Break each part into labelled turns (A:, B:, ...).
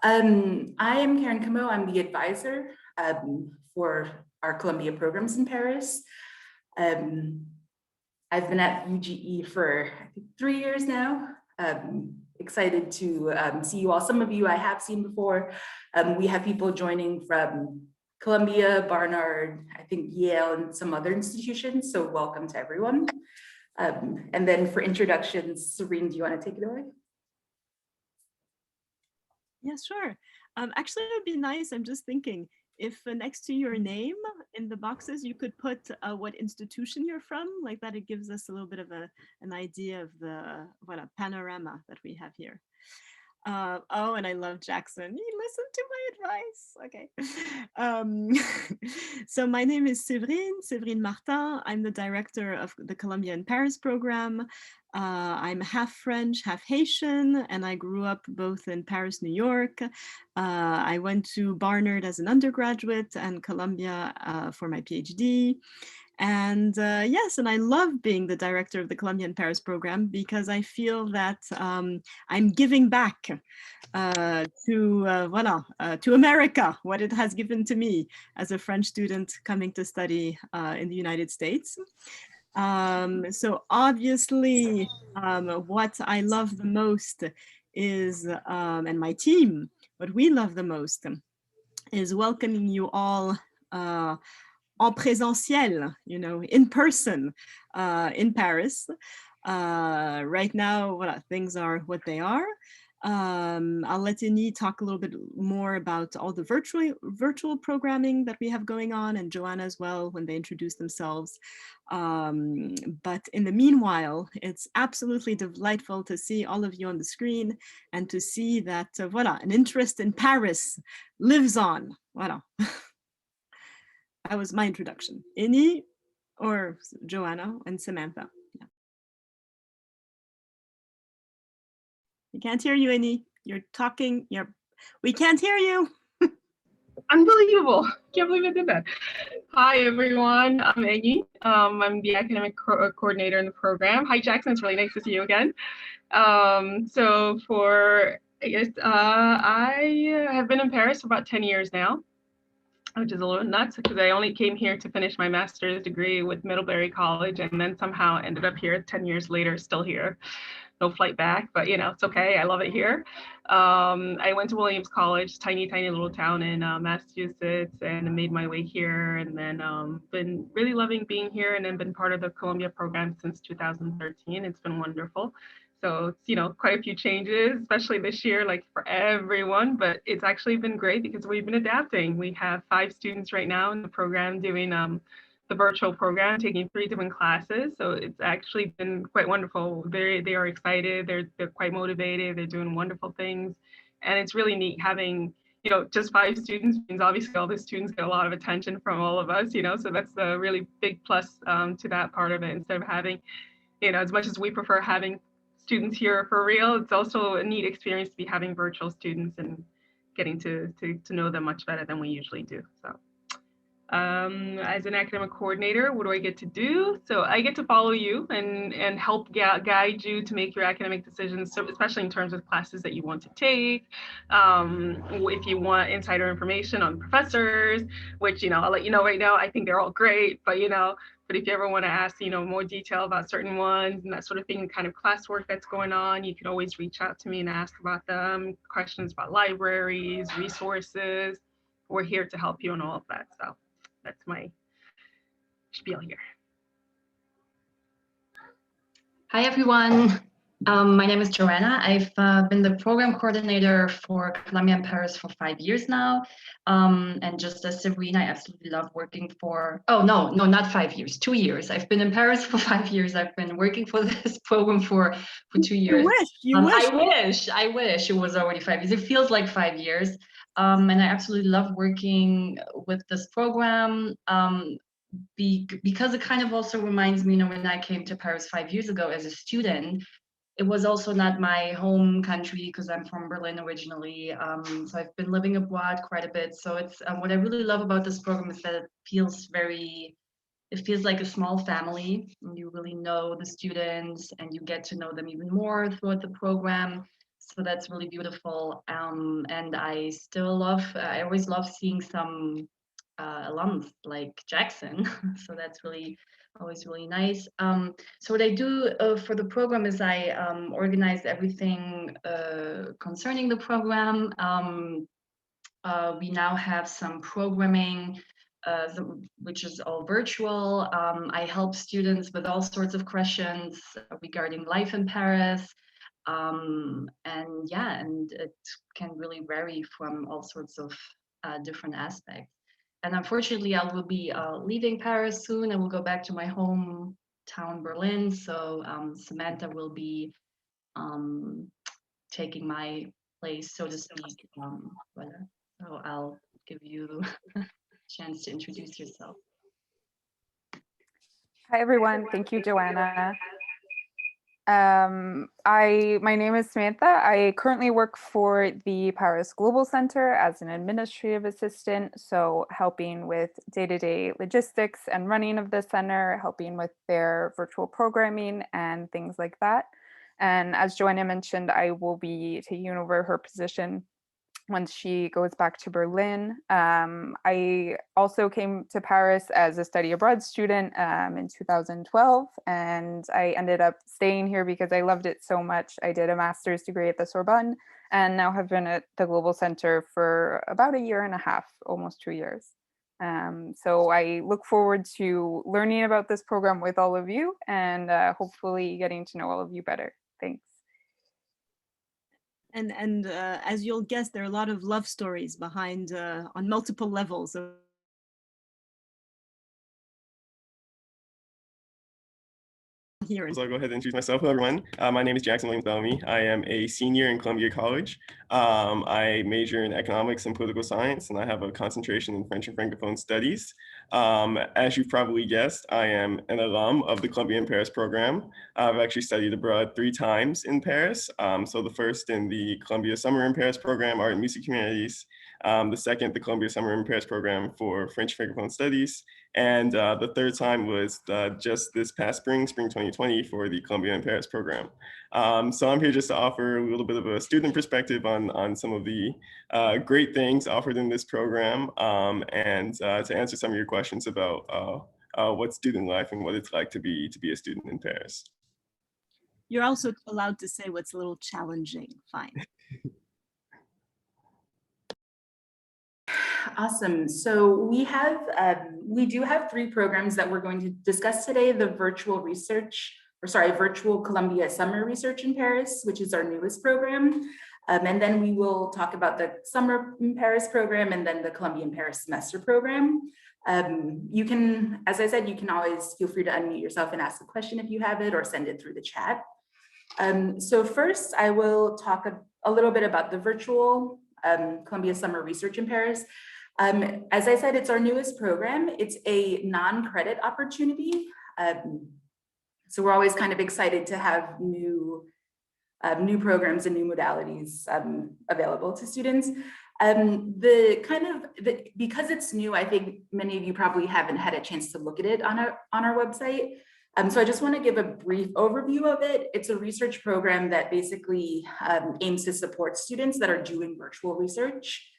A: I am Karen Camo. I'm the advisor for our Columbia programs in Paris. I've been at UGE for I think 3 years now. Excited to see you all. Some of you I have seen before. We have people joining from Columbia, Barnard, I think Yale, and some other institutions. So welcome to everyone. And then for introductions, Serene, do you want to take it away?
B: Yeah, sure. Actually, it would be nice. I'm just thinking if next to your name in the boxes, you could put what institution you're from, like that. It gives us a little bit of an idea of the panorama that we have here. Oh, and I love Jackson. He listened to my advice. Okay. So my name is Séverine Martin. I'm the director of the Columbia in Paris program. I'm half French, half Haitian, and I grew up both in Paris, New York. I went to Barnard as an undergraduate and Columbia for my PhD. And yes, and I love being the director of the Columbia in Paris program because I feel that I'm giving back to America what it has given to me as a French student coming to study in the United States. So obviously, what I love the most is, and my team, what we love the most is welcoming you all en présentiel, in person in Paris. Right now, things are what they are. I'll let Innie talk a little bit more about all the virtual programming that we have going on, and Joanna as well when they introduce themselves. But in the meanwhile, it's absolutely delightful to see all of you on the screen and to see that an interest in Paris lives on. Voilà. That was my introduction. Innie or Joanna and Samantha. Yeah. We can't hear you, Innie. You're talking. We can't hear you.
C: Unbelievable. Can't believe I did that. Hi, everyone. I'm Innie. I'm the academic coordinator in the program. Hi, Jackson. It's really nice to see you again. So I have been in Paris for about 10 years now, which is a little nuts because I only came here to finish my master's degree with Middlebury College and then somehow ended up here 10 years later, still here. No flight back, but it's okay. I love it here. I went to Williams College, tiny little town in Massachusetts, and made my way here, and then been really loving being here, and then been part of the Columbia program since 2013. It's been wonderful. So it's quite a few changes, especially this year, like for everyone, but it's actually been great because we've been adapting. We have 5 students right now in the program doing the virtual program, taking 3 different classes. So it's actually been quite wonderful. They are excited. They're quite motivated. They're doing wonderful things. And it's really neat having, just 5 students means obviously all the students get a lot of attention from all of us, so that's a really big plus to that part of it. Instead of having, as much as we prefer having students here for real, it's also a neat experience to be having virtual students and getting to know them much better than we usually do. So. As an academic coordinator, what do I get to do? So I get to follow you and help guide you to make your academic decisions, so especially in terms of classes that you want to take. If you want insider information on professors, which, I'll let you know right now, I think they're all great, but if you ever want to ask, more detail about certain ones and that sort of thing, the kind of classwork that's going on, you can always reach out to me and ask about them, questions about libraries, resources. We're here to help you and all of that. So that's my spiel here.
D: Hi, everyone. My name is Joanna. I've been the program coordinator for Columbia in Paris for 5 years now. And just as Sabrina, I absolutely love working for, no, not 5 years, 2 years. I've been in Paris for 5 years. I've been working for this program for 2 years.
B: You
D: wish. I wish it was already 5 years. It feels like 5 years. And I absolutely love working with this program. Because it kind of also reminds me, when I came to Paris 5 years ago as a student, it was also not my home country because I'm from Berlin originally. So I've been living abroad quite a bit. So it's what I really love about this program is that it feels like a small family. And you really know the students and you get to know them even more throughout the program. so that's really beautiful. And I always love seeing some alums like Jackson. So that's really always really nice. So what I do for the program is I organize everything concerning the program. We now have some programming, which is all virtual. I help students with all sorts of questions regarding life in Paris. And yeah, and it can really vary from all sorts of different aspects. And unfortunately, I will be leaving Paris soon. I will go back to my hometown, Berlin. So Samantha will be taking my place, so to speak. So I'll give you a chance to introduce yourself.
E: Hi, everyone. Thank you, Joanna. My name is Samantha. I currently work for the Paris Global Center as an administrative assistant, so helping with day-to-day logistics and running of the center, helping with their virtual programming and things like that. And as Joanna mentioned, I will be taking over her position once she goes back to Berlin. I also came to Paris as a study abroad student in 2012, and I ended up staying here because I loved it so much. I did a master's degree at the Sorbonne and now have been at the Global Center for about a year and a half, almost 2 years. So I look forward to learning about this program with all of you and hopefully getting to know all of you better. Thanks.
B: And as you'll guess, there are a lot of love stories behind on multiple levels of here.
F: So I'll go ahead and introduce myself. Hello, everyone. My name is Jackson Williams Bellamy. I am a senior in Columbia College. I major in economics and political science, and I have a concentration in French and Francophone studies. As you've probably guessed, I am an alum of the Columbia in Paris program. I've actually studied abroad 3 times in Paris. So the first in the Columbia Summer in Paris program, Art and Music Humanities. The second, the Columbia Summer in Paris program for French Francophone Studies. And the third time was just this past spring 2020 for the Columbia in Paris program. So I'm here just to offer a little bit of a student perspective on some of the great things offered in this program and to answer some of your questions about what student life and what it's like to be a student in Paris.
B: You're also allowed to say what's a little challenging. Fine.
A: Awesome. So we do have 3 programs that we're going to discuss today: the virtual Columbia Summer Research in Paris, which is our newest program. And then we will talk about the Summer in Paris program and then the Columbia in Paris semester program. You can, as I said, you can always feel free to unmute yourself and ask a question if you have it or send it through the chat. So first, I will talk a little bit about the virtual Columbia Summer Research in Paris. As I said, it's our newest program. It's a non-credit opportunity. So we're always kind of excited to have new programs and new modalities available to students. Because it's new, I think many of you probably haven't had a chance to look at it on our website. So I just want to give a brief overview of it. It's a research program that basically aims to support students that are doing virtual research.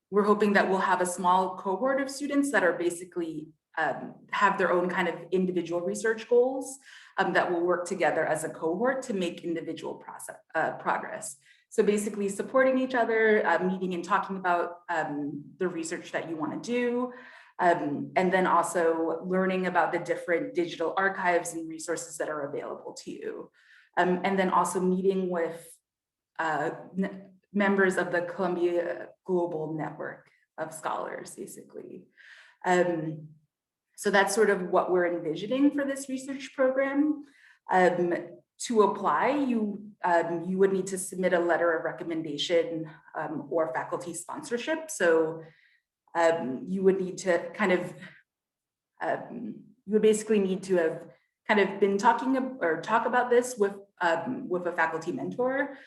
A: We're hoping that we'll have a small cohort of students that are basically have their own kind of individual research goals that will work together as a cohort to make individual progress. So basically supporting each other, meeting and talking about the research that you want to do, and then also learning about the different digital archives and resources that are available to you. And then also meeting with members of the Columbia Global Network of Scholars, basically. So that's sort of what we're envisioning for this research program. To apply, you would need to submit a letter of recommendation or faculty sponsorship. So you would need to kind of, you would basically need to have kind of been talk about this with a faculty mentor.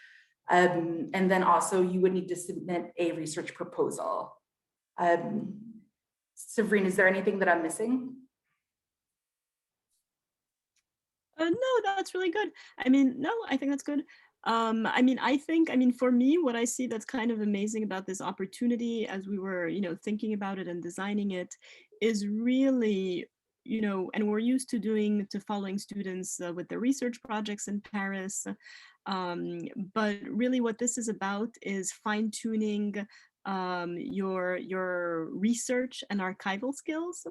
A: And then also you would need to submit a research proposal. Severine, is there anything that I'm missing?
B: No, that's really good. I mean, no, I think that's good. I mean, for me, what I see that's kind of amazing about this opportunity as we were, thinking about it and designing it is really, and we're used to following students with their research projects in Paris. But really what this is about is fine tuning your research and archival skills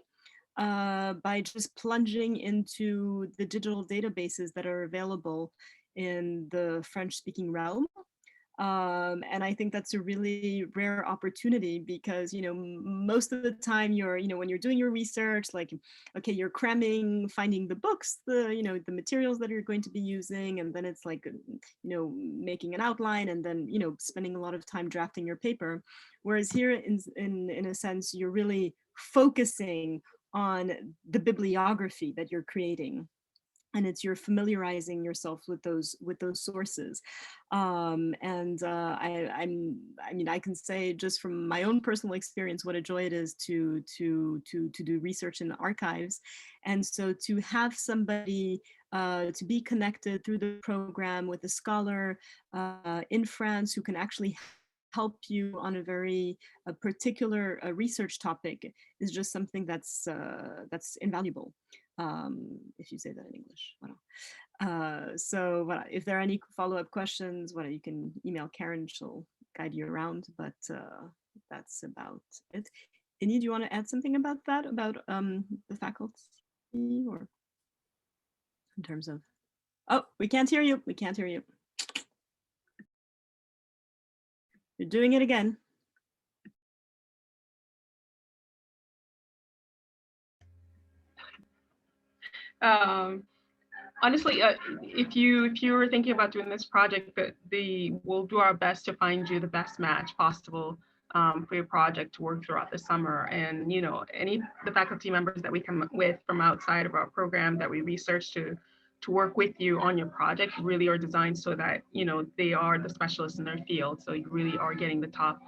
B: by just plunging into the digital databases that are available in the French-speaking realm. And I think that's a really rare opportunity because, most of the time when you're doing your research, like, okay, you're cramming, finding the books, the materials that you're going to be using, and then it's like, making an outline and then, spending a lot of time drafting your paper. Whereas here in a sense, you're really focusing on the bibliography that you're creating, and you're familiarizing yourself with those sources. And I mean, I can say just from my own personal experience what a joy it is to do research in archives, and so to have somebody to be connected through the program with a scholar in France who can actually help you on a particular research topic is just something that's invaluable, if you say that in English. So if there are any follow-up questions, you can email Karen, she'll guide you around, but that's about it. Innie, do you want to add something about that, about the faculty, or in terms of, oh, we can't hear you, You're doing it again.
C: Honestly, if you were thinking about doing this project, we'll do our best to find you the best match possible for your project to work throughout the summer. And the faculty members that we come with from outside of our program that we research to work with you on your project really are designed so that they are the specialists in their field. So you really are getting the top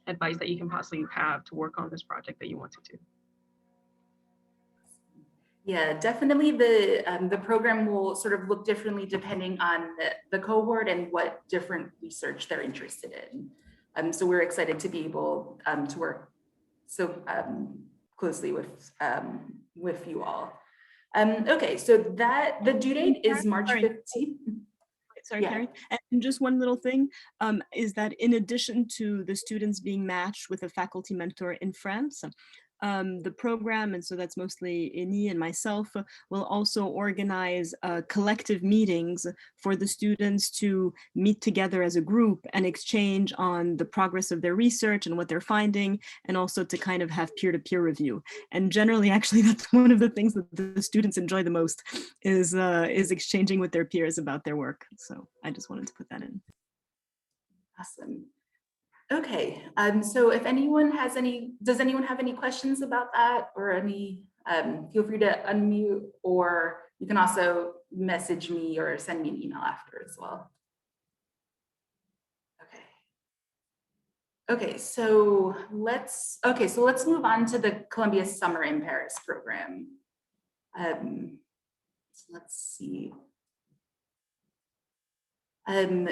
C: advice that you can possibly have to work on this project that you want to do.
A: Yeah, definitely the program will sort of look differently depending on the cohort and what different research they're interested in. So we're excited to be able to work so closely with you all. Okay, so the due date is March 15th.
B: Sorry,
A: Yeah.
B: Karen. And just one little thing is that in addition to the students being matched with a faculty mentor in France, the program, and so that's mostly Innie and myself, will also organize collective meetings for the students to meet together as a group and exchange on the progress of their research and what they're finding, and also to kind of have peer-to-peer review. And generally, actually, that's one of the things that the students enjoy the most is exchanging with their peers about their work. So I just wanted to put that in.
A: Awesome. Okay, so if anyone has does anyone have any questions about that, or any, feel free to unmute, or you can also message me or send me an email after as well. Okay, so let's move on to the Columbia Summer in Paris program. So let's see.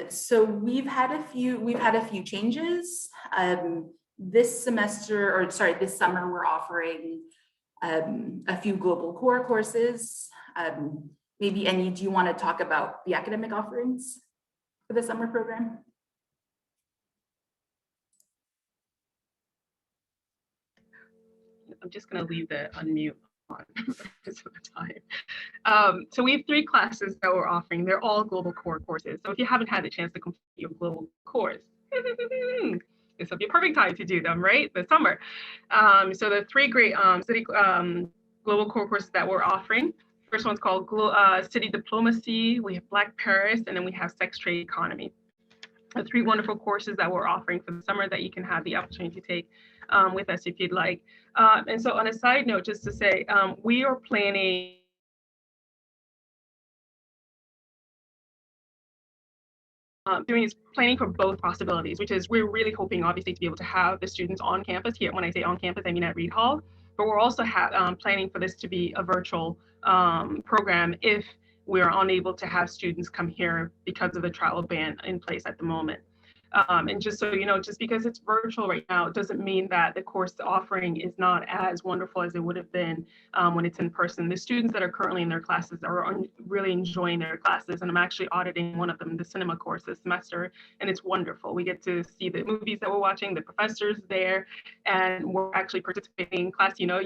A: So we've had a few changes. This summer we're offering a few global core courses. Maybe Innie, do you want to talk about the academic offerings for the summer program?
C: I'm just going to leave the unmute on for the time. So we have 3 classes that we're offering. They're all global core courses. So if you haven't had the chance to complete your global course, this will be a perfect time to do them, right? The summer. So the 3 great global core courses that we're offering. First one's called City Diplomacy. We have Black Paris, and then we have Sex Trade Economy. The 3 wonderful courses that we're offering for the summer that you can have the opportunity to take with us if you'd like. And so on a side note, just to say, we are planning planning for both possibilities, which is we're really hoping obviously to be able to have the students on campus here. When I say on campus, I mean at Reed Hall. but we're also planning for this to be a virtual program if we're unable to have students come here because of the travel ban in place at the moment. And just so you know, just because it's virtual right now, it doesn't mean that the course offering is not as wonderful as it would have been when it's in person. The students that are currently in their classes are really enjoying their classes, and I'm actually auditing one of them, the cinema course this semester, and it's wonderful. We get to see the movies that we're watching, the professors there, and we're actually participating in class. You know,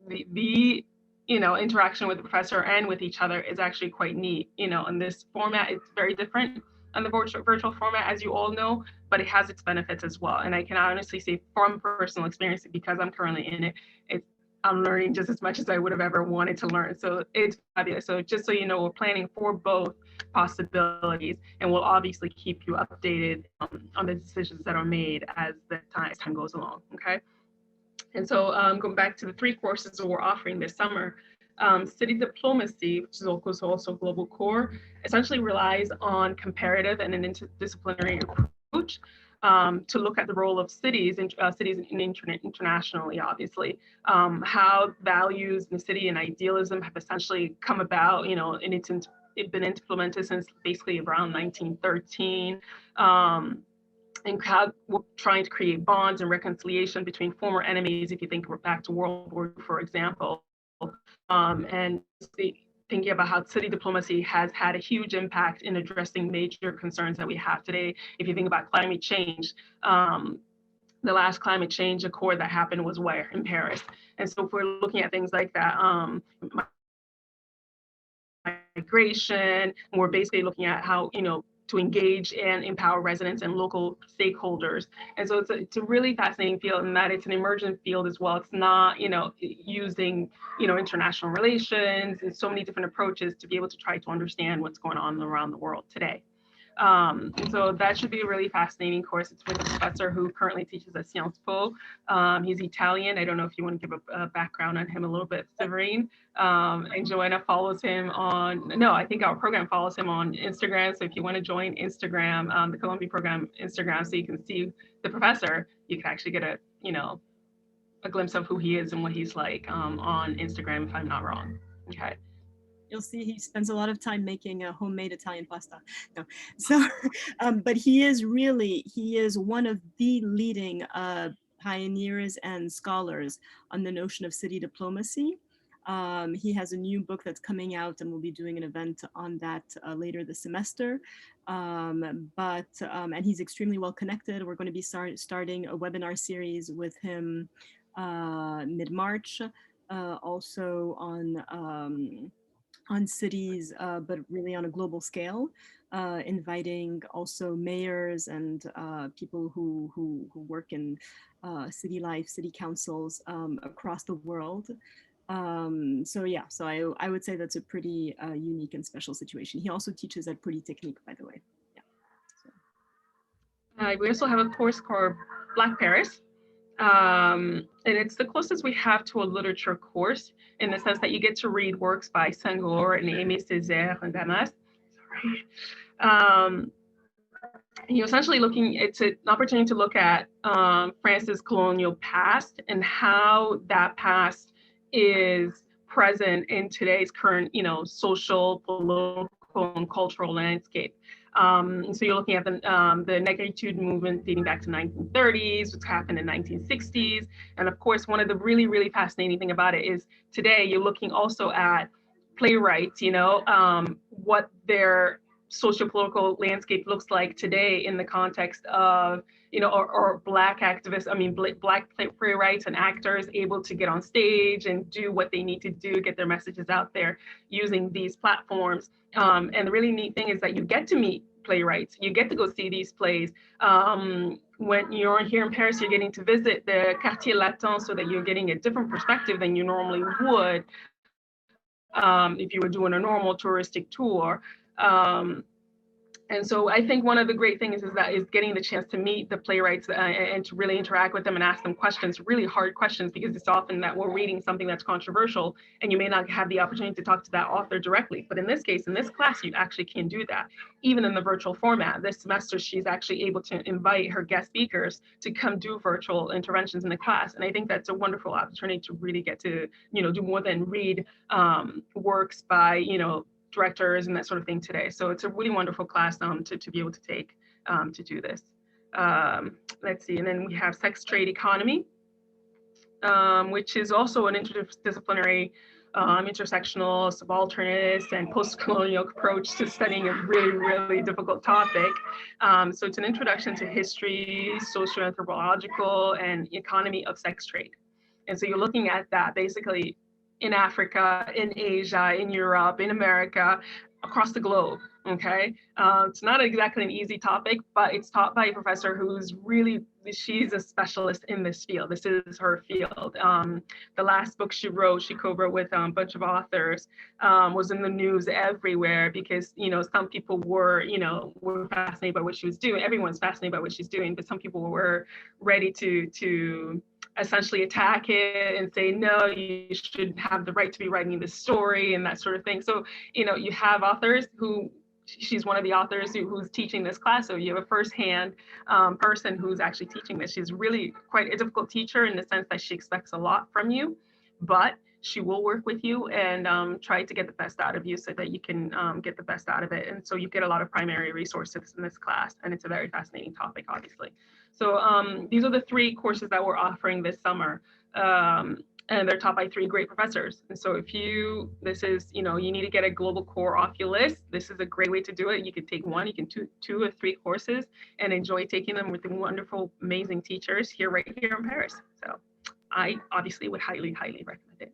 C: the interaction with the professor and with each other is actually quite neat. You know, in this format, it's very different on the virtual format, as you all know, but it has its benefits as well. And I can honestly say from personal experience, because I'm currently in it, I'm learning just as much as I would have ever wanted to learn. So it's fabulous. So just so you know, we're planning for both possibilities, and we'll obviously keep you updated on the decisions that are made as the time goes along, okay? And so going back to the 3 courses that we're offering this summer, City Diplomacy, which is also Global Core, essentially relies on comparative and an interdisciplinary approach to look at the role of cities and cities internationally, obviously, how values in the city and idealism have essentially come about, you know, and it's been implemented since basically around 1913. And how we're trying to create bonds and reconciliation between former enemies, if you think we're back to World War II, for example, and thinking about how city diplomacy has had a huge impact in addressing major concerns that we have today. If you think about climate change, the last climate change accord that happened was where? In Paris. And so if we're looking at things like that, migration, we're basically looking at how, you know, to engage and empower residents and local stakeholders. And so it's a really fascinating field, in that it's an emergent field as well. It's not, you know, using, you know, international relations and so many different approaches to be able to try to understand what's going on around the world today. So that should be a really fascinating course. It's with a professor who currently teaches at Sciences Po. He's Italian. I don't know if you want to give a background on him a little bit, Severine. And Joanna follows him on, no, I think our program follows him on Instagram. So if you want to join Instagram, the Columbia program Instagram, so you can see the professor, you can actually get a, you know, a glimpse of who he is and what he's like on Instagram, if I'm not wrong. Okay.
B: You'll see he spends a lot of time making a homemade Italian pasta. No, so, but he is one of the leading pioneers and scholars on the notion of city diplomacy. He has a new book that's coming out, and we'll be doing an event on that later this semester. And he's extremely well connected. We're going to be starting a webinar series with him mid-March, also on cities, but really on a global scale, inviting also mayors and people who work in city life, city councils across the world. So yeah, so I would say that's a pretty unique and special situation. He also teaches at Polytechnique, by the way. Yeah.
C: We also have a course called Black Paris. And it's the closest we have to a literature course, in the sense that you get to read works by Senghor and Aimé Césaire and Damas. Sorry. You're essentially it's an opportunity to look at France's colonial past and how that past is present in today's current, you know, social, political, and cultural landscape. So you're looking at the Negritude movement dating back to 1930s, what's happened in 1960s. And of course, one of the really, really fascinating thing about it is today you're looking also at playwrights, you know, what their socio-political landscape looks like today in the context of, you know, or Black activists, I mean, Black playwrights and actors able to get on stage and do what they need to do, get their messages out there using these platforms. And the really neat thing is that you get to meet playwrights, you get to go see these plays. When you're here in Paris, you're getting to visit the Quartier Latin, so that you're getting a different perspective than you normally would if you were doing a normal touristic tour. And so I think one of the great things is getting the chance to meet the playwrights and to really interact with them and ask them questions, really hard questions, because it's often that we're reading something that's controversial and you may not have the opportunity to talk to that author directly. But in this case, in this class, you actually can do that, even in the virtual format. This semester, she's actually able to invite her guest speakers to come do virtual interventions in the class. And I think that's a wonderful opportunity to really get to, do more than read works by, directors and that sort of thing today. So it's a really wonderful class to be able to take to do this. Let's see, and then we have sex trade economy, which is also an interdisciplinary, intersectional, subalternist, and post-colonial approach to studying a really, really difficult topic. So it's an introduction to history, socio-anthropological, and economy of sex trade. And so you're looking at that basically in Africa, in Asia, in Europe, in America, across the globe, okay? It's not exactly an easy topic, but it's taught by a professor who's really, she's a specialist in this field. This is her field. The last book she wrote, she co-wrote with a bunch of authors, was in the news everywhere because, some people were fascinated by what she was doing. Everyone's fascinated by what she's doing, but some people were ready to essentially attack it and say, no, you should have the right to be writing this story and that sort of thing. So, you have authors who, she's one of the authors who's teaching this class. So you have a firsthand person who's actually teaching this. She's really quite a difficult teacher in the sense that she expects a lot from you, but she will work with you and try to get the best out of you so that you can get the best out of it. And so you get a lot of primary resources in this class, and it's a very fascinating topic, obviously. So these are the 3 courses that we're offering this summer. And they're taught by 3 great professors. And so if you need to get a global core off your list, this is a great way to do it. You can take 1, you can 2 or 3 courses and enjoy taking them with the wonderful, amazing teachers right here in Paris. So I obviously would highly, highly recommend it.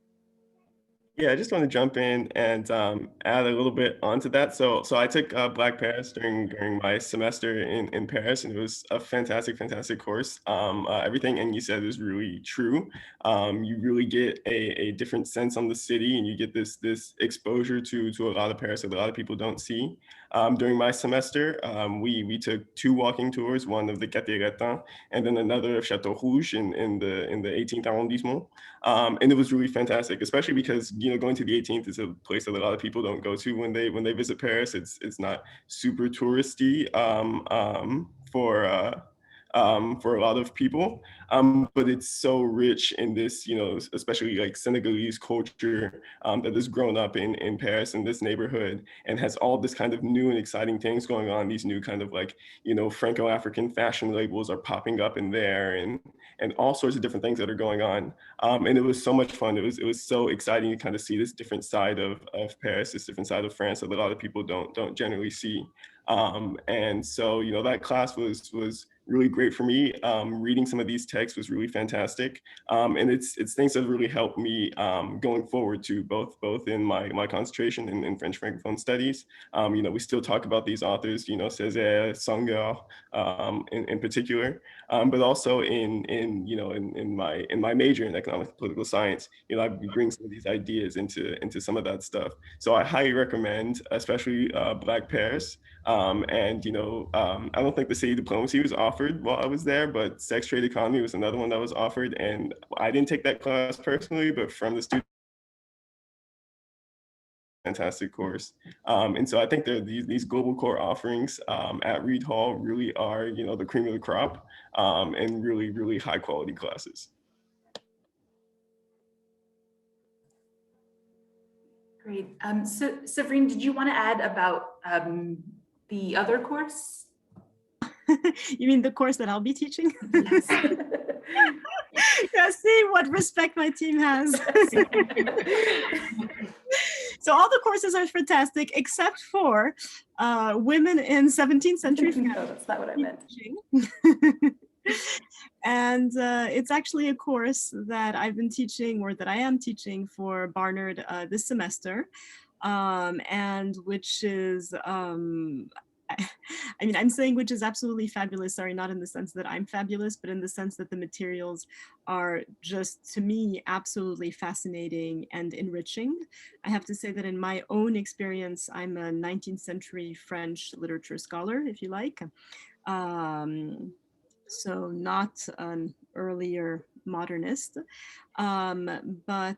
F: Yeah, I just want to jump in and add a little bit onto that. So I took Black Paris during my semester in Paris, and it was a fantastic course. Everything and you said is really true. You really get a different sense on the city, and you get this exposure to a lot of Paris that a lot of people don't see. During my semester, we took 2 walking tours, one of the Quartier Latin, and then another of Château Rouge in the 18th arrondissement. And it was really fantastic, especially because going to the 18th is a place that a lot of people don't go to when they visit Paris. It's not super touristy for a lot of people, but it's so rich in this, especially like Senegalese culture that has grown up in Paris, in this neighborhood, and has all this kind of new and exciting things going on. These new kind of like, Franco-African fashion labels are popping up in there, and all sorts of different things that are going on. And it was so much fun. It was so exciting to kind of see this different side of Paris, this different side of France that a lot of people don't generally see. And so, that class was really great for me. Reading some of these texts was really fantastic. And it's things that really helped me going forward to both in my concentration in French Francophone studies. We still talk about these authors, Césaire, Senghor, in particular, but also in my major in economics and political science, I bring some of these ideas into some of that stuff. So I highly recommend, especially Black Paris. And I don't think the city diplomacy was offered while I was there, but sex trade economy was another one that was offered. And I didn't take that class personally, but from the students, fantastic course. And so I think that these global core offerings at Reed Hall really are, the cream of the crop, and really, really high quality classes.
A: Great. So Séverine, did you want to add about the other course?
B: You mean the course that I'll be teaching?
A: Yes.
B: Yeah, see what respect my team has. So all the courses are fantastic, except for women in 17th century France.
A: No, that's not what I meant.
B: And it's actually a course that I've been teaching, or that I am teaching for Barnard this semester, and which is I mean, I'm saying which is absolutely fabulous. Sorry, not in the sense that I'm fabulous, but in the sense that the materials are just, to me, absolutely fascinating and enriching. I have to say that in my own experience, I'm a 19th century French literature scholar, if you like. So not an earlier modernist, um, but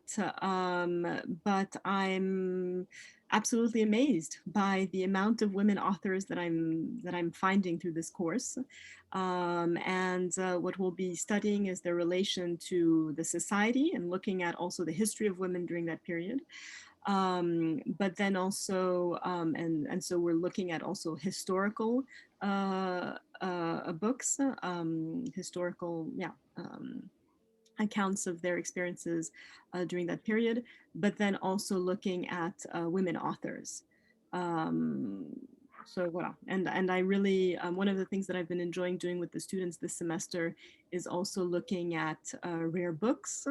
B: I'm absolutely amazed by the amount of women authors that I'm finding through this course, and what we'll be studying is their relation to the society and looking at also the history of women during that period. But then also, and so we're looking at also historical books, historical, accounts of their experiences during that period, but then also looking at women authors. So voilà, and I really, one of the things that I've been enjoying doing with the students this semester is also looking at rare books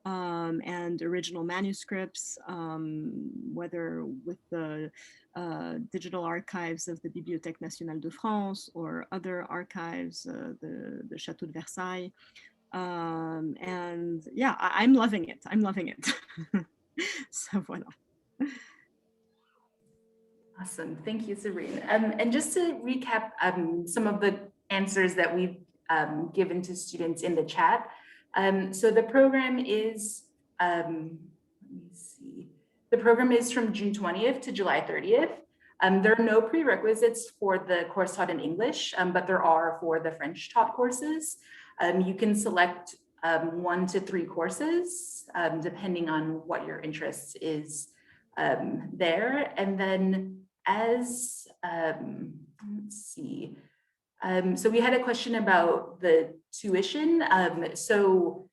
B: and original manuscripts, whether with the digital archives of the Bibliothèque Nationale de France or other archives, the Château de Versailles. And yeah, I'm loving it. I'm loving it. So voilà.
A: Awesome. Thank you, Sabrine. And just to recap some of the answers that we've given to students in the chat. So the program is, let me see, the program is from June 20th to July 30th. There are no prerequisites for the course taught in English, but there are for the French taught courses. You can select 1 to 3 courses, depending on what your interest is there. And then as, let's see, so we had a question about the tuition. So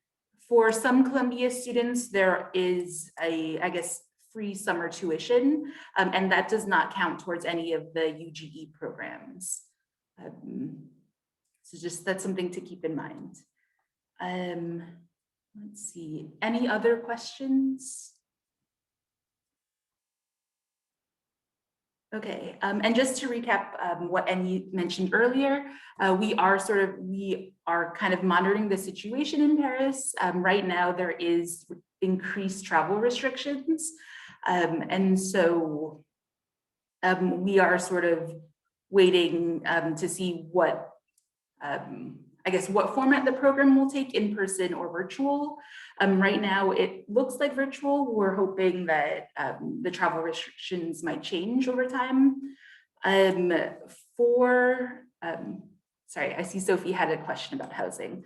A: for some Columbia students, there is I guess, free summer tuition, and that does not count towards any of the UGE programs. So just that's something to keep in mind. Let's see, any other questions? Okay, and just to recap what Annie mentioned earlier, we are kind of monitoring the situation in Paris. Right now, there is increased travel restrictions. And so we are sort of waiting to see what, I guess, what format the program will take, in person or virtual. Right now, it looks like virtual. We're hoping that the travel restrictions might change over time. Sorry, I see Sophie had a question about housing.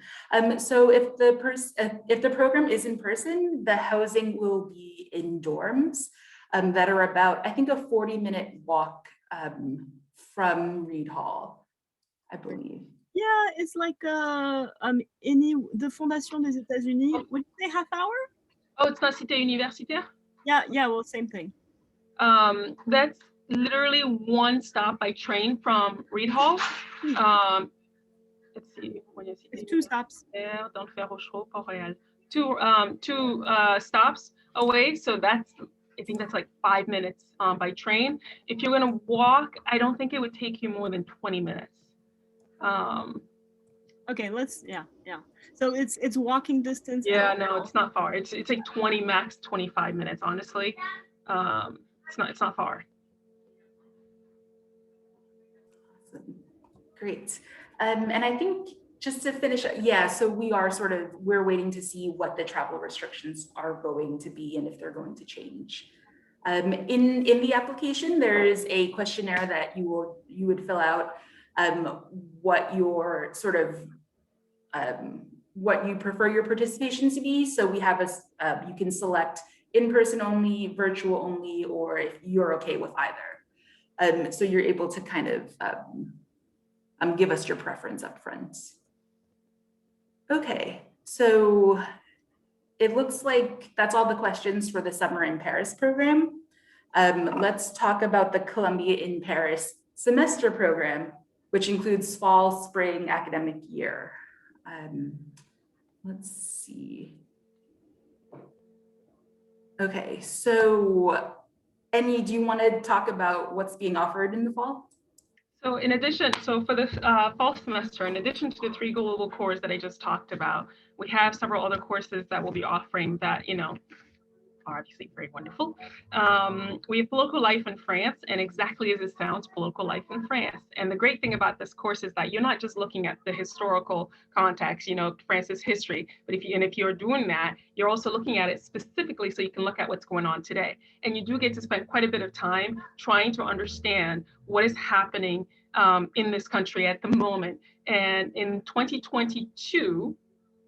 A: So if the program is in person, the housing will be in dorms that are about, I think, a 40-minute walk from Reed Hall, I believe.
B: Yeah, it's like the Fondation des États-Unis. Would you say half hour?
C: Oh, it's not Cité Universitaire?
B: Yeah, well, same thing.
C: That's literally 1 stop by train from Reed Hall. Let's see.
B: It's 2 stops.
C: Don't faire Rochereau, Port-Royal. 2 stops away. So that's, I think that's like 5 minutes by train. If you're gonna walk, I don't think it would take you more than 20 minutes.
B: Okay, yeah. So it's walking distance.
C: Yeah, no, it's not far. It's like 20, max 25 minutes, honestly. It's not far.
A: Awesome. Great. And I think just to finish, so we're waiting to see what the travel restrictions are going to be and if they're going to change. In the application, there is a questionnaire that you would fill out, what your sort of what you prefer your participation to be. So we have you can select in-person only, virtual only, or if you're okay with either. So you're able to kind of give us your preference up front. Okay, so it looks like that's all the questions for the Summer in Paris program. Let's talk about the Columbia in Paris semester program, which includes fall, spring academic year. Let's see. Okay, so Annie, do you want to talk about what's being offered in the fall?
C: So in addition, for the fall semester, in addition to the 3 global cores that I just talked about, we have several other courses that we'll be offering that, are obviously very wonderful. We have political life in France, and exactly as it sounds, political life in France. And the great thing about this course is that you're not just looking at the historical context, France's history, but if you're doing that, you're also looking at it specifically so you can look at what's going on today. And you do get to spend quite a bit of time trying to understand what is happening in this country at the moment. And in 2022,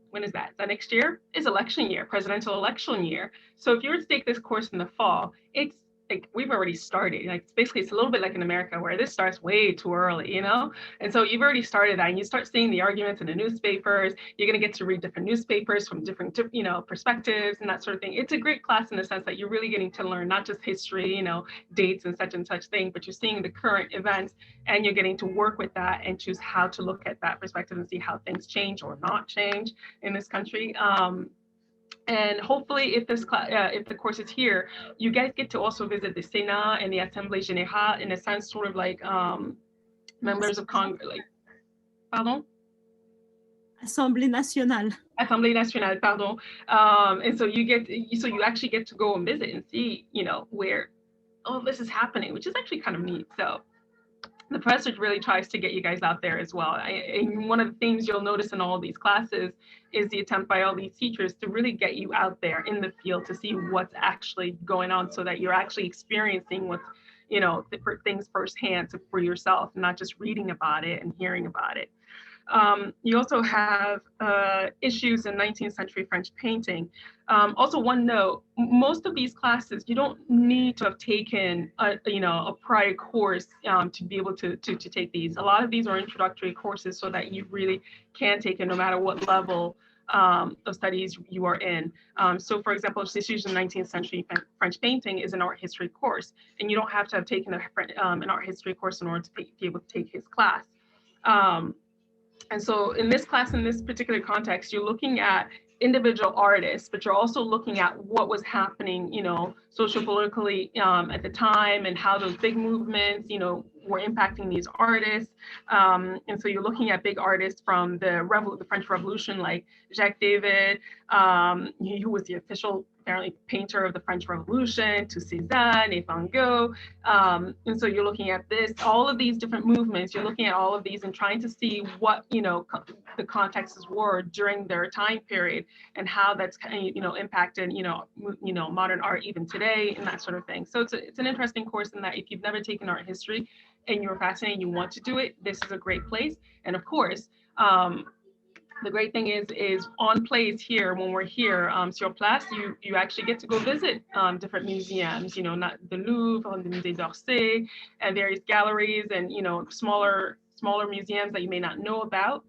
C: when is that? Is that next year? Is election year, presidential election year. So if you were to take this course in the fall, it's like we've already started. Like it's a little bit like in America where this starts way too early, And so you've already started that, and you start seeing the arguments in the newspapers. You're going to get to read different newspapers from different, perspectives and that sort of thing. It's a great class in the sense that you're really getting to learn not just history, dates and such thing, but you're seeing the current events, and you're getting to work with that and choose how to look at that perspective and see how things change or not change in this country. And hopefully, if the course is here, you guys get to also visit the Sénat and the Assemblée Générale, in a sense, sort of like members of Congress, pardon?
B: Assemblée nationale.
C: Assemblée nationale, pardon. And so you actually get to go and visit and see, where all this is happening, which is actually kind of neat. So the professor really tries to get you guys out there as well. And one of the things you'll notice in all of these classes is the attempt by all these teachers to really get you out there in the field to see what's actually going on, so that you're actually experiencing what's, the things firsthand for yourself, not just reading about it and hearing about it. You also have issues in 19th century French painting. Also, one note, most of these classes, you don't need to have taken a prior course to be able to take these. A lot of these are introductory courses so that you really can take it no matter what level of studies you are in. So for example, Issues in 19th century French painting is an art history course, and you don't have to have taken an art history course in order to be able to take his class. And so in this class, in this particular context, you're looking at individual artists, but you're also looking at what was happening, sociopolitically at the time, and how those big movements, were impacting these artists. And so you're looking at big artists from the French Revolution, like Jacques David, who was the official, apparently, painter of the French Revolution, to Cézanne and Van Gogh. And so you're looking at all of these different movements. You're looking at all of these and trying to see what, the contexts were during their time period, and how that's impacted, modern art even today, and that sort of thing. So it's an interesting course in that if you've never taken art history and you're fascinated, you want to do it, this is a great place. And of course, the great thing is on place here, when we're here, sur place, you actually get to go visit different museums, not the Louvre, the Musée d'Orsay, and various galleries, and smaller museums that you may not know about.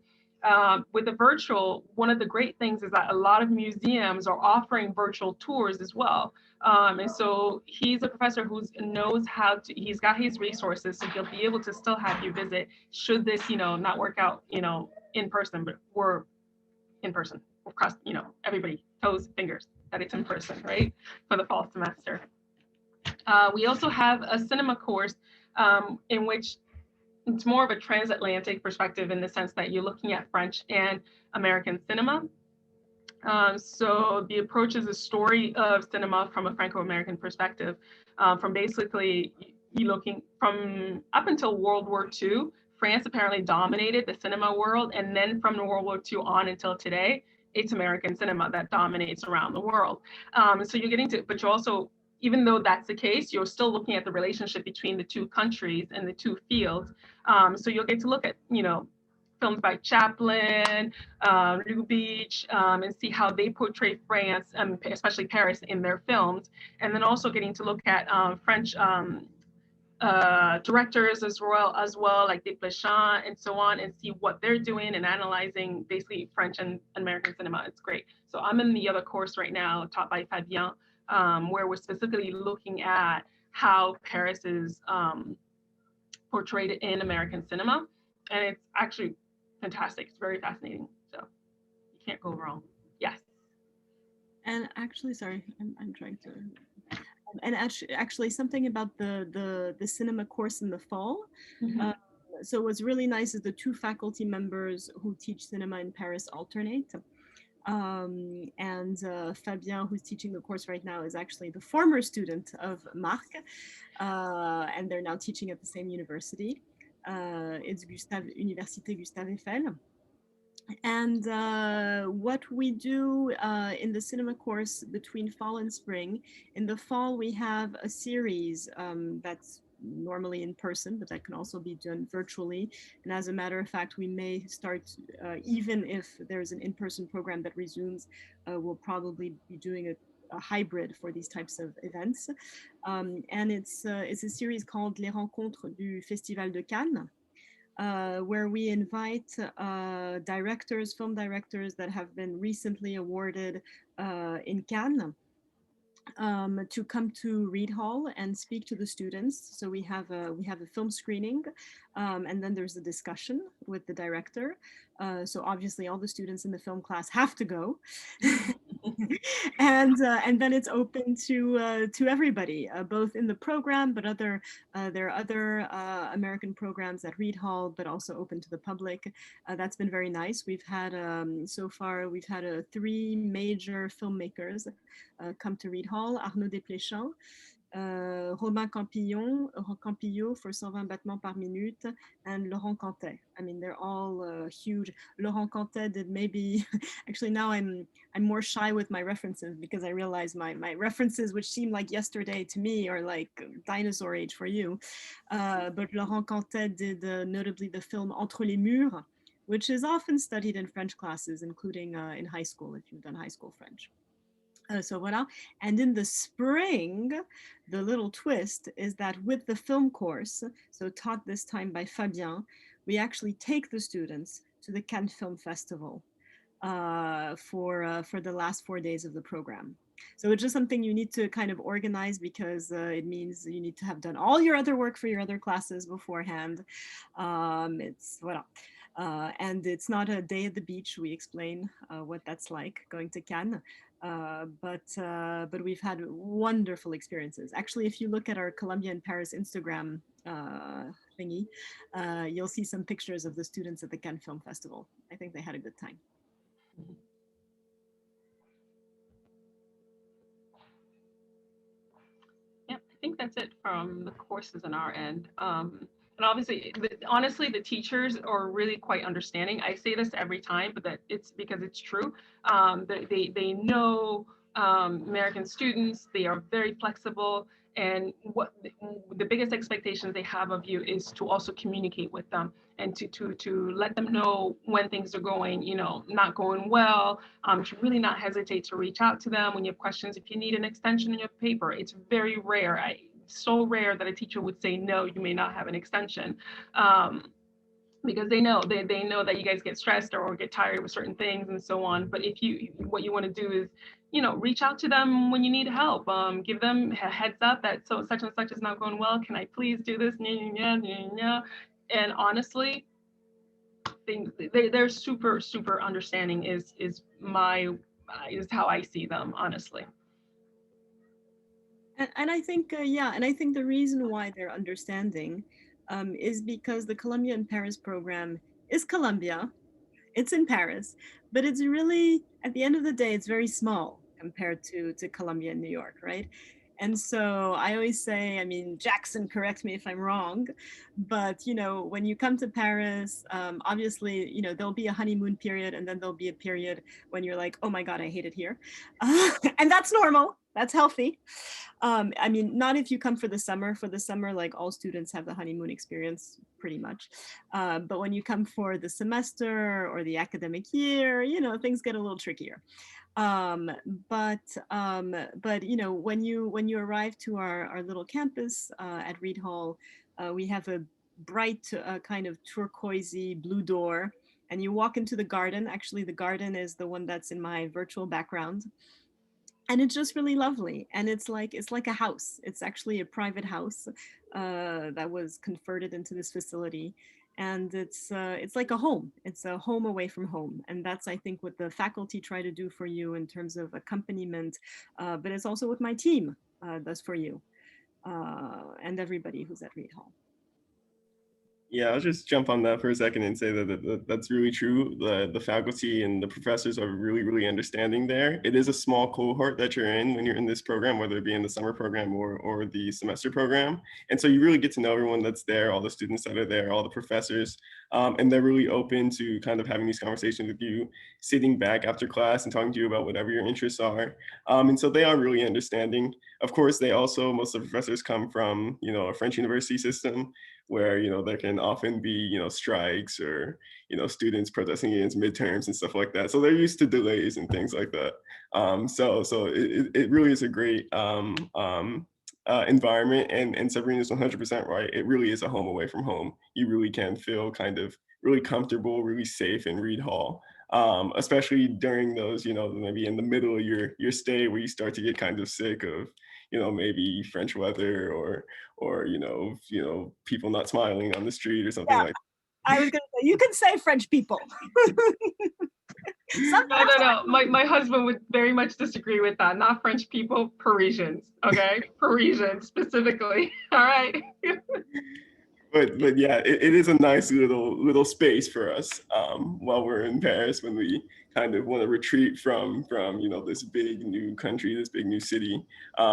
C: With the virtual, one of the great things is that a lot of museums are offering virtual tours as well. And so he's a professor who knows he's got his resources, so he'll be able to still have you visit should this, not work out, in person, but we're in person. We'll cross, everybody, toes, fingers, that it's in person, right, for the fall semester. We also have a cinema course in which it's more of a transatlantic perspective, in the sense that you're looking at French and American cinema. So the approach is a story of cinema from a Franco-American perspective, from basically you looking from up until World War II. France apparently dominated the cinema world, and then from World War II on until today, it's American cinema that dominates around the world. So you're getting to, but you also, even though that's the case, you're still looking at the relationship between the two countries and the two fields. So you'll get to look at, films by Chaplin, Lubitsch, and see how they portray France, especially Paris, in their films. And then also getting to look at French directors as well, like Desplechin and so on, and see what they're doing and analyzing basically French and American cinema. It's great. So I'm in the other course right now, taught by Fabien, where we're specifically looking at how Paris is portrayed in American cinema. And it's actually fantastic. It's very fascinating. So you can't go wrong. Yes.
B: And actually, sorry, I'm trying to. And actually, something about the cinema course in the fall.
C: Mm-hmm.
B: So what's really nice is the two faculty members who teach cinema in Paris alternate. Fabien, who's teaching the course right now, is actually the former student of Marc, and they're now teaching at the same university. It's Université Gustave Eiffel. And what we do in the cinema course between fall and spring, in the fall we have a series that's normally in person, but that can also be done virtually. And as a matter of fact, we may start, even if there's an in-person program that resumes, we'll probably be doing a hybrid for these types of events. And it's a series called Les Rencontres du Festival de Cannes, where we invite directors, film directors that have been recently awarded in Cannes, to come to Reed Hall and speak to the students. So we have a film screening, and then there's a discussion with the director. So obviously all the students in the film class have to go. And then it's open to everybody, both in the program, but there are other American programs at Reed Hall, but also open to the public. That's been very nice. We've had so far we've had 3 major filmmakers come to Reed Hall: Arnaud Desplechin, Romain Campillo for 120 battements par minute, and Laurent Cantet. I mean, they're all huge. Laurent Cantet did maybe, actually now I'm more shy with my references because I realize my references, which seem like yesterday to me, are like dinosaur age for you. But Laurent Cantet did notably the film Entre les Murs, which is often studied in French classes, including in high school, if you've done high school French. So voilà. And in the spring, the little twist is that with the film course, so taught this time by Fabien, we actually take the students to the Cannes Film Festival for the last 4 days of the program. So it's just something you need to kind of organize, because it means you need to have done all your other work for your other classes beforehand. It's voilà. And it's not a day at the beach. We explain what that's like going to Cannes. But we've had wonderful experiences. Actually, if you look at our Columbia in Paris Instagram thingy, you'll see some pictures of the students at the Cannes Film Festival. I think they had a good time.
C: Yeah, I think that's it from the courses on our end. And obviously, honestly, the teachers are really quite understanding. I say this every time, but that it's because it's true. They know American students. They are very flexible, and what the biggest expectations they have of you is to also communicate with them and to let them know when things are going, not going well. To really not hesitate to reach out to them when you have questions. If you need an extension in your paper, it's very rare. So rare that a teacher would say, no, you may not have an extension. Because they know that you guys get stressed or get tired with certain things and so on. But what you want to do is, reach out to them when you need help. Give them a heads up that such and such is not going well. Can I please do this? And honestly, they're super, super understanding is how I see them, honestly.
B: And I think, and I think the reason why they're understanding is because the Columbia in Paris program is Columbia. It's in Paris, but it's really, at the end of the day, it's very small compared to Columbia in New York, right? And so I always say, I mean, Jackson, correct me if I'm wrong, but when you come to Paris, obviously, there'll be a honeymoon period, and then there'll be a period when you're like, oh my God, I hate it here. And that's normal. That's healthy. I mean, not if you come for the summer. For the summer, like all students have the honeymoon experience pretty much. But when you come for the semester or the academic year, things get a little trickier. But when you arrive to our little campus at Reed Hall, we have a bright kind of turquoisey blue door, and you walk into the garden. Actually, the garden is the one that's in my virtual background. And it's just really lovely, and it's like a house. It's actually a private house that was converted into this facility, and it's like a home. It's a home away from home, and that's, I think, what the faculty try to do for you in terms of accompaniment, but it's also what my team does for you, and everybody who's at Reed Hall.
F: Yeah, I'll just jump on that for a second and say that's really true. The faculty and the professors are really, really understanding there. It is a small cohort that you're in when you're in this program, whether it be in the summer program or the semester program. And so you really get to know everyone that's there, all the students that are there, all the professors, and they're really open to kind of having these conversations with you, sitting back after class and talking to you about whatever your interests are. And so they are really understanding. Of course, they also, most of the professors come from, a French university system, where there can often be strikes or students protesting against midterms and stuff like that. So they're used to delays and things like that. So it really is a great environment, and Sabrina is 100% right. It really is a home away from home. You really can feel kind of really comfortable, really safe in Reed Hall. Especially during those, maybe in the middle of your stay where you start to get kind of sick of, maybe French weather or people not smiling on the street or something like that.
B: I was gonna say, you can say French people.
C: No. My husband would very much disagree with that. Not French people, Parisians. Okay, Parisians specifically. All right.
F: But yeah, it is a nice little space for us while we're in Paris, when we kind of want to retreat from this big new country, this big new city.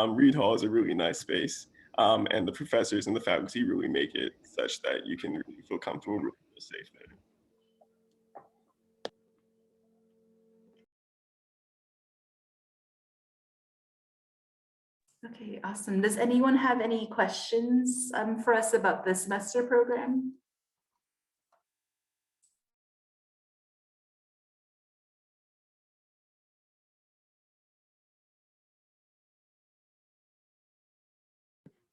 F: Reed Hall is a really nice space, and the professors and the faculty really make it such that you can really feel comfortable, really feel safe there.
A: Okay, awesome. Does anyone have any questions for us about the semester program?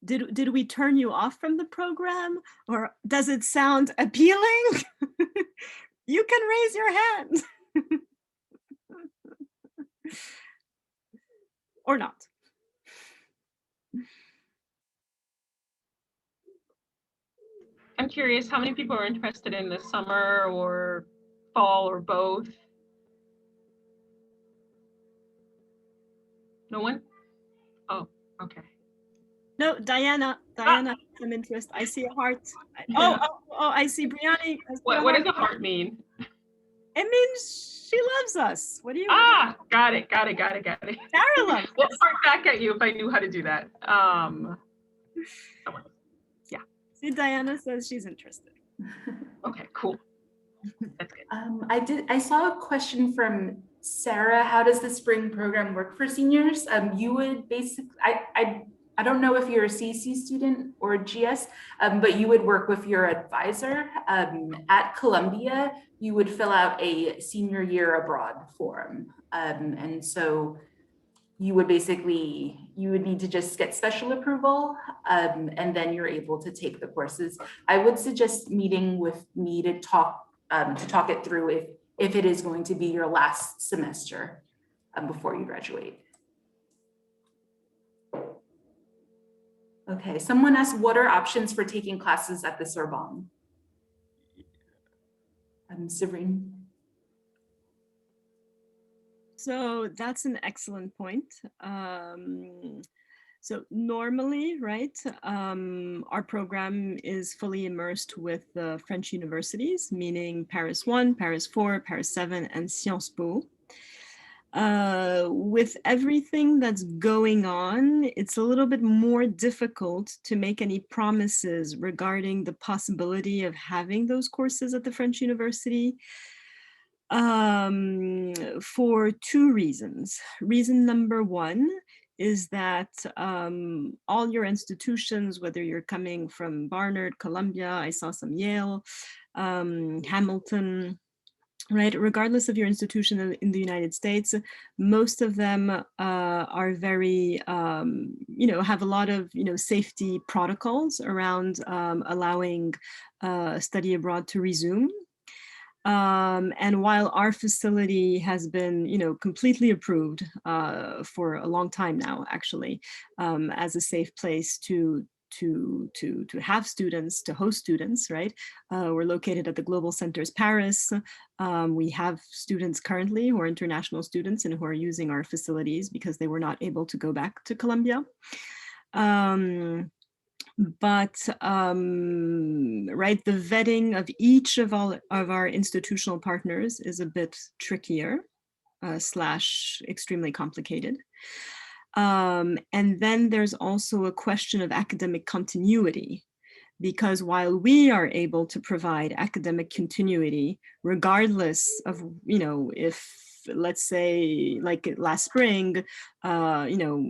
B: Did we turn you off from the program, or does it sound appealing? You can raise your hand. Or not.
C: I'm curious, how many people are interested in the summer or fall or both? No one? Oh, okay.
B: No, Diana, some interest. I see a heart. Oh, I see Brianni.
C: What does a heart mean?
B: It means she loves us. What do you?
C: Got it.
B: Sarah loves
C: We'll
B: us.
C: heart back at you if I knew how to do that. Yeah.
B: See, Diana says she's interested.
C: Okay, cool. That's good.
A: I saw a question from Sarah. How does the spring program work for seniors? You would basically, I don't know if you're a CC student or a GS, but you would work with your advisor. At Columbia, you would fill out a senior year abroad form. And so you would need to just get special approval, and then you're able to take the courses. I would suggest meeting with me to talk it through if it is going to be your last semester before you graduate. Okay, someone asked, what are options for taking classes at the Sorbonne? Sabrine.
B: So that's an excellent point. So normally, right, our program is fully immersed with the French universities, meaning Paris 1, Paris 4, Paris 7, and Sciences Po. With everything that's going on, it's a little bit more difficult to make any promises regarding the possibility of having those courses at the French university. For two reasons. Reason number one is that all your institutions, whether you're coming from Barnard, Columbia, I saw some Yale, Hamilton, right? Regardless of your institution in the United States, most of them are very, have a lot of, safety protocols around allowing study abroad to resume. And while our facility has been, completely approved for a long time now, actually, as a safe place to have students, to host students, right? We're located at the Global Centers Paris. We have students currently who are international students and who are using our facilities because they were not able to go back to Columbia. but right, the vetting of each of all of our institutional partners is a bit trickier slash extremely complicated. And then there's also a question of academic continuity, because while we are able to provide academic continuity, regardless of, you know, if, let's say, like last spring, you know,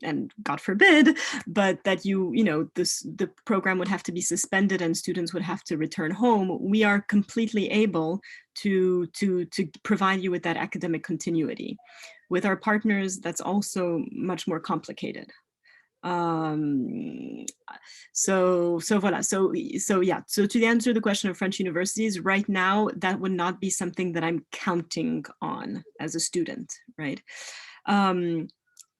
B: and God forbid, but that you know, the program would have to be suspended and students would have to return home, we are completely able to provide you with that academic continuity. With our partners, that's also much more complicated. So voila, so yeah, so to answer the question of French universities, right now that would not be something that I'm counting on as a student, right?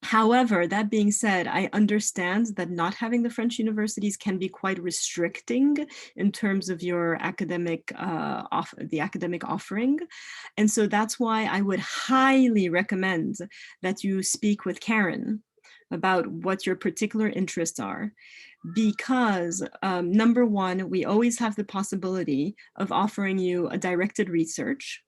B: However, that being said, I understand that not having the French universities can be quite restricting in terms of your academic the academic offering. And so that's why I would highly recommend that you speak with Karen about what your particular interests are, because number one, we always have the possibility of offering you a directed research,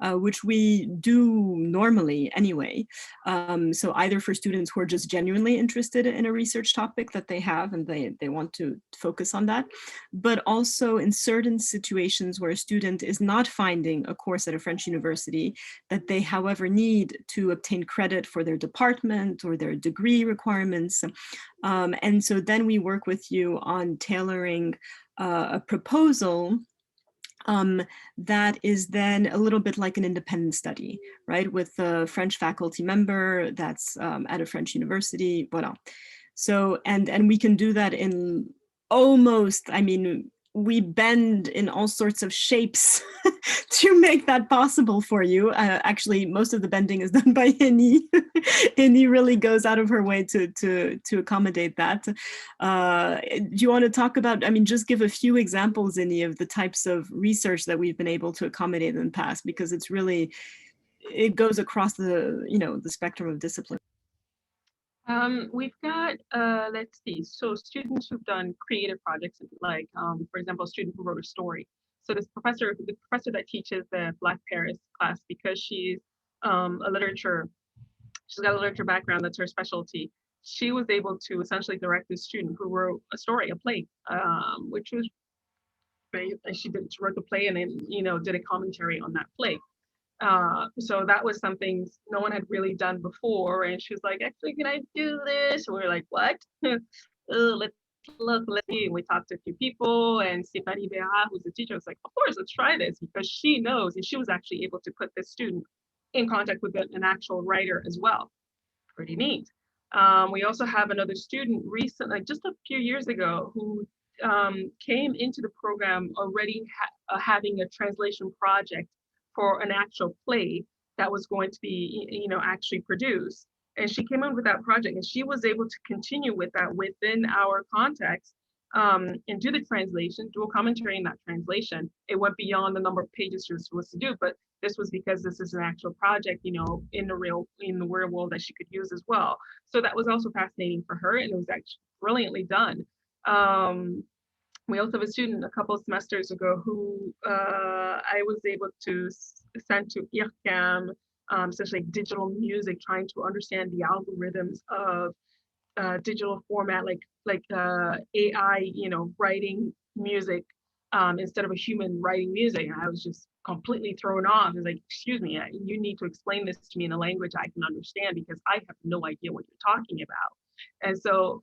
B: which we do normally anyway. So either for students who are just genuinely interested in a research topic that they have and they want to focus on that, but also in certain situations where a student is not finding a course at a French university that they, however, need to obtain credit for their department or their degree requirements. And so then we work with you on tailoring a proposal that is then a little bit like an independent study, right? With a French faculty member that's at a French university, voilà. So, and we can do that in almost, I mean, we bend in all sorts of shapes to make that possible for you. Actually, most of the bending is done by Henny. Henny really goes out of her way to accommodate that. Do you want to talk about, I mean, just give a few examples, Henny, of the types of research that we've been able to accommodate in the past, because it's really, it goes across the, you know, the spectrum of discipline.
C: We've got, let's see, so students who've done creative projects, like, for example, a student who wrote a story. So the professor that teaches the Black Paris class, because she's she's got a literature background, that's her specialty. She was able to essentially direct this student who wrote a story, a play, which was great. She wrote the play and then, you know, did a commentary on that play. So that was something no one had really done before. And she was like, actually, can I do this? And we were like, what? Let's see. And we talked to a few people, and Stéphanie Béat, who's the teacher, was like, of course, let's try this, because she knows, and she was actually able to put this student in contact with an actual writer as well. Pretty neat. We also have another student recently, just a few years ago, who came into the program already having a translation project for an actual play that was going to be, you know, actually produced. And she came in with that project, and she was able to continue with that within our context, and do the translation, do a commentary in that translation. It went beyond the number of pages she was supposed to do, but this was because this is an actual project, you know, in the real world that she could use as well. So that was also fascinating for her, and it was actually brilliantly done. We also have a student a couple of semesters ago who I was able to send to IRCAM, essentially digital music, trying to understand the algorithms of digital format, like AI, you know, writing music instead of a human writing music. And I was just completely thrown off. I was like, excuse me, you need to explain this to me in a language I can understand, because I have no idea what you're talking about. And so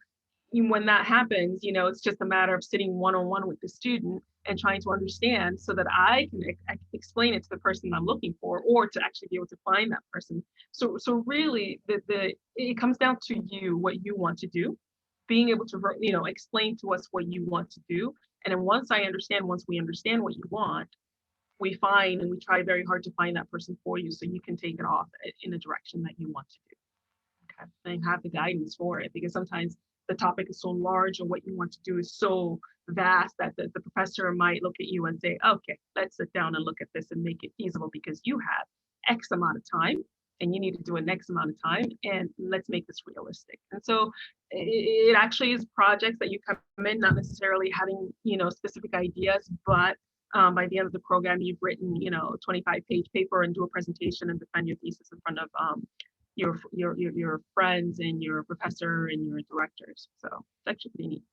C: when that happens, you know, it's just a matter of sitting one-on-one with the student and trying to understand, so that I can explain it to the person I'm looking for, or to actually be able to find that person. So really, it comes down to you, what you want to do, being able to, you know, explain to us what you want to do. And then once we understand what you want, we find and we try very hard to find that person for you, so you can take it off in the direction that you want to do. Okay, and have the guidance for it, because sometimes the topic is so large and what you want to do is so vast that the professor might look at you and say, okay, let's sit down and look at this and make it feasible, because you have X amount of time and you need to do it next amount of time, and let's make this realistic. And so it actually is projects that you come in not necessarily having, specific ideas, but by the end of the program, you've written, 25-page paper and do a presentation and defend your thesis in front of your friends and your professor and your directors. So it's actually pretty neat.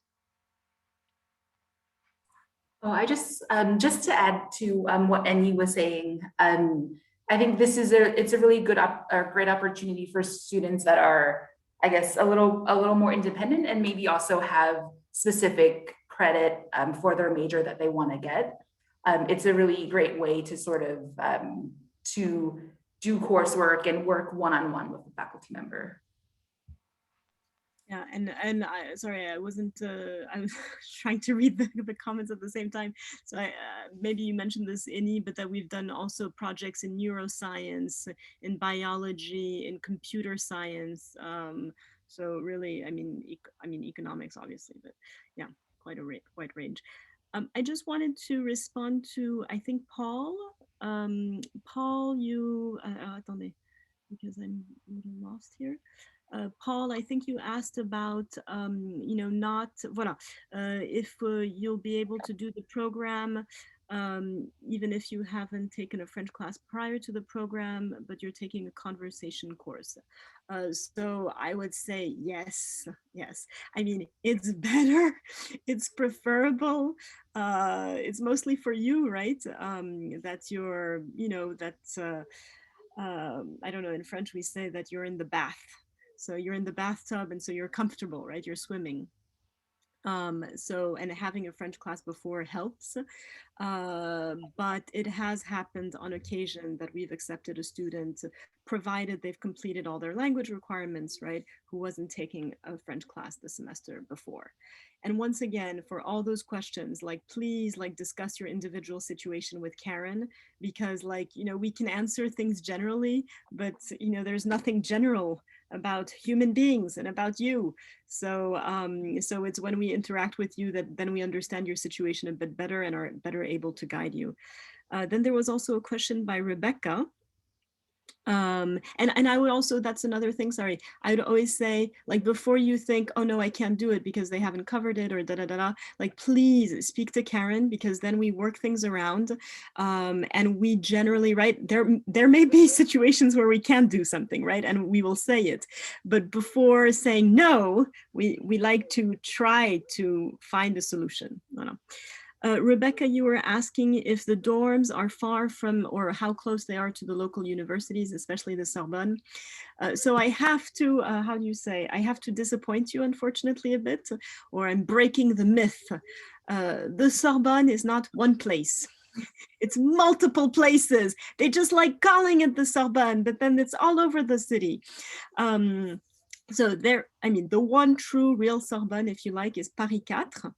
A: Oh, I just to add to what Annie was saying, I think this is it's a really good great opportunity for students that are, I guess, a little more independent and maybe also have specific credit for their major that they want to get. It's a really great way to sort of to do coursework and work one-on-one with a faculty member.
B: Yeah, and sorry, I wasn't. I was trying to read the comments at the same time. So maybe you mentioned this, Inni, but that we've done also projects in neuroscience, in biology, in computer science. So really, I mean, economics, obviously, but yeah, quite a wide range. I just wanted to respond to, I think, Paul. Paul, you attendez, because I'm a little lost here. Paul, I think you asked about, not, voilà, if you'll be able to do the program, even if you haven't taken a French class prior to the program, but you're taking a conversation course. So I would say yes. I mean, it's better, it's preferable. It's mostly for you, right? That you're, I don't know, in French we say that you're in the bath. So you're in the bathtub and so you're comfortable, right? You're swimming. And having a French class before helps, but it has happened on occasion that we've accepted a student, provided they've completed all their language requirements, right, who wasn't taking a French class the semester before. And once again, for all those questions, please discuss your individual situation with Karen, because we can answer things generally, but there's nothing general about human beings and about you. So so it's when we interact with you that then we understand your situation a bit better and are better able to guide you. Then there was also a question by Rebecca. And I would also, that's another thing, sorry, I would always say, before you think, oh no, I can't do it because they haven't covered it or da-da-da-da, please speak to Karen, because then we work things around. And we generally, right, there may be situations where we can't do something, right, and we will say it. But before saying no, we like to try to find a solution. Rebecca, you were asking if the dorms are far from or how close they are to the local universities, especially the Sorbonne. So I have to, how do you say, I have to disappoint you, unfortunately, a bit, or I'm breaking the myth. The Sorbonne is not one place. It's multiple places. They just like calling it the Sorbonne, but then it's all over the city. So there, I mean, the one true real Sorbonne, if you like, is Paris 4.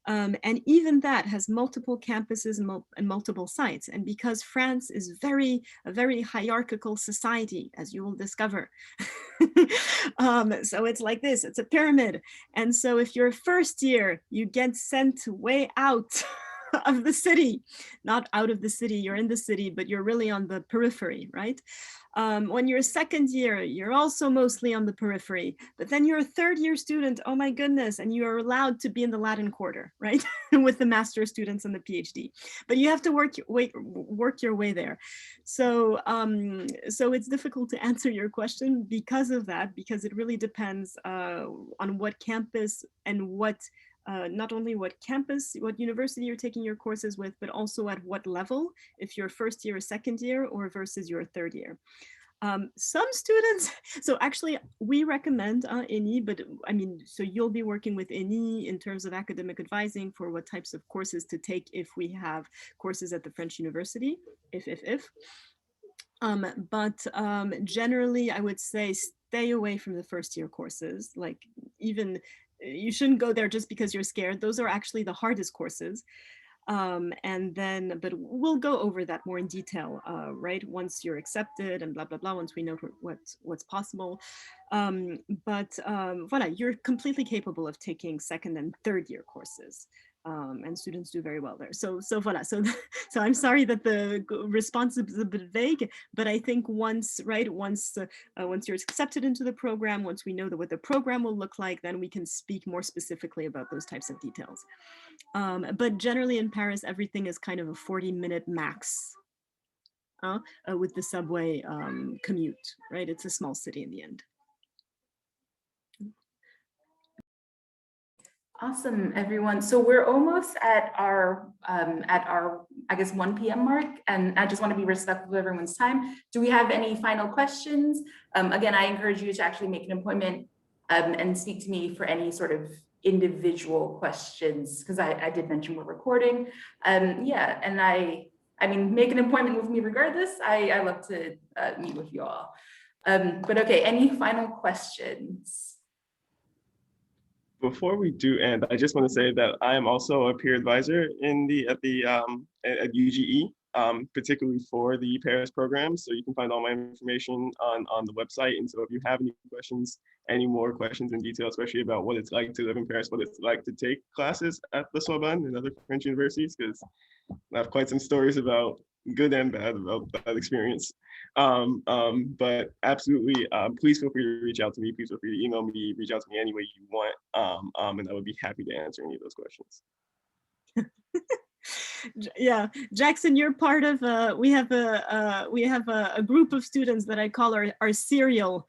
B: And even that has multiple campuses and multiple sites. And because France is a very hierarchical society, as you will discover. So it's like this, it's a pyramid. And so if you're first year, you get sent way out of the city, not out of the city, you're in the city, but you're really on the periphery, right? When you're a second year, you're also mostly on the periphery, but then you're a third year student, oh my goodness, and you are allowed to be in the Latin Quarter, right? With the master students and the PhD, but you have to work your way there. So, so it's difficult to answer your question because of that, because it really depends on what campus and what not only what campus, what university you're taking your courses with, but also at what level, if you're first year or second year, or versus your third year. Some students, so actually we recommend INI, but I mean, so you'll be working with INI in terms of academic advising for what types of courses to take if we have courses at the French university, if. But generally I would say stay away from the first year courses, even you shouldn't go there just because you're scared. Those are actually the hardest courses. And then, but we'll go over that more in detail, right? Once you're accepted and blah, blah, blah, once we know what's possible. But voilà, you're completely capable of taking second and third year courses. and students do very well there. So voilà. So I'm sorry that the response is a bit vague, but I think once you're accepted into the program, once we know what the program will look like, then we can speak more specifically about those types of details. But generally in Paris, everything is kind of a 40-minute max with the subway commute, right? It's a small city in the end.
A: Awesome, everyone. So we're almost at our I guess 1 p.m. mark, and I just want to be respectful of everyone's time. Do we have any final questions? Again, I encourage you to actually make an appointment and speak to me for any sort of individual questions, because I did mention we're recording. Yeah, and I mean, make an appointment with me regardless. I love to meet with you all. But okay, any final questions?
F: Before we do end, I just want to say that I am also a peer advisor at UGE, particularly for the Paris program. So you can find all my information on the website. And so if you have any more questions in detail, especially about what it's like to live in Paris, what it's like to take classes at the Sorbonne and other French universities, because I have quite some stories about good and bad about that experience. But absolutely, please feel free to reach out to me. Please feel free to email me, reach out to me any way you want. And I would be happy to answer any of those questions.
B: Yeah, Jackson, you're part of we have a group of students that I call our serial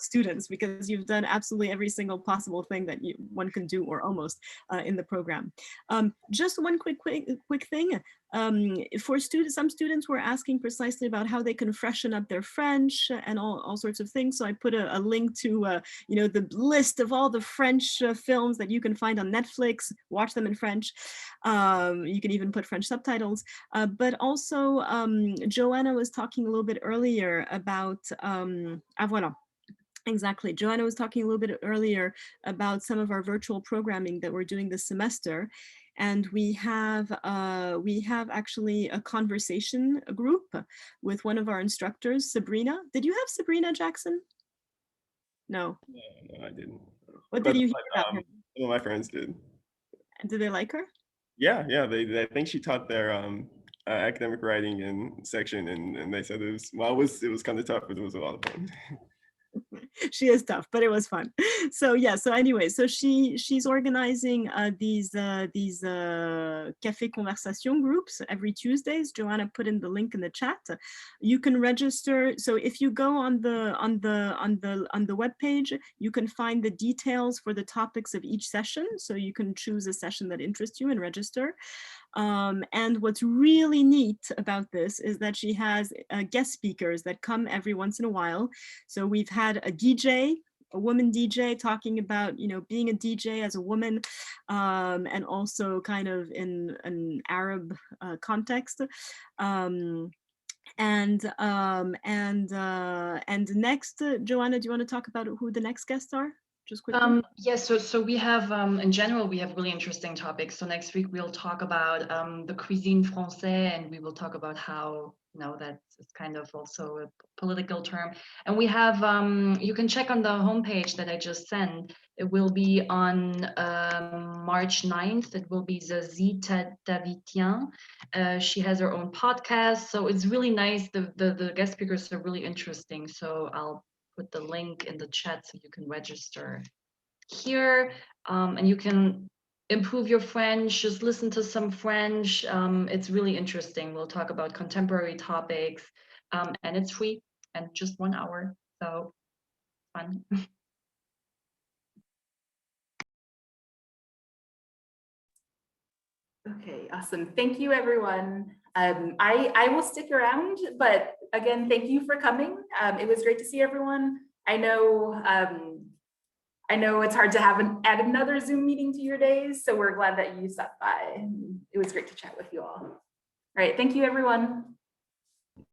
B: students, because you've done absolutely every single possible thing that one can do, or almost, in the program. Just one quick thing. For some students were asking precisely about how they can freshen up their French and all sorts of things. So I put a link to the list of all the French films that you can find on Netflix. Watch them in French. You can even put French subtitles. But also, Joanna was talking a little bit earlier about voilà. Exactly. Joanna was talking a little bit earlier about some of our virtual programming that we're doing this semester. And we have actually a conversation group with one of our instructors, Sabrina. Did you have Sabrina, Jackson? No.
F: No, I didn't.
B: What did you hear about her?
F: Some of my friends did.
B: Did they like her?
F: Yeah. I think she taught their academic writing and section, and they said it was kind of tough, but it was a lot of fun.
B: She is tough, but it was fun. So yeah, so anyway, so she's organizing these café conversation groups every Tuesdays. Joanna put in the link in the chat. You can register. So if you go on the web page, you can find the details for the topics of each session. So you can choose a session that interests you and register. And what's really neat about this is that she has guest speakers that come every once in a while. So we've had a DJ, a woman DJ, talking about being a DJ as a woman, and also kind of in an Arab context. And next, Joanna, do you want to talk about who the next guests are? Just quickly.
D: Yes, so we have, in general, we have really interesting topics. So next week we'll talk about the cuisine français, and we will talk about how, that is kind of also a political term. And we have, you can check on the homepage that I just sent. It will be on March 9th. It will be Zazie Davitian. She has her own podcast. So it's really nice. The guest speakers are really interesting. So I'll put the link in the chat so you can register here, and you can improve your French, just listen to some French. It's really interesting. We'll talk about contemporary topics, and it's free and just 1 hour, so fun.
A: Okay, awesome. Thank you, everyone. I will stick around, but again, thank you for coming. It was great to see everyone. I know it's hard to add another Zoom meeting to your days, so we're glad that you stopped by. It was great to chat with you all. All right, thank you, everyone.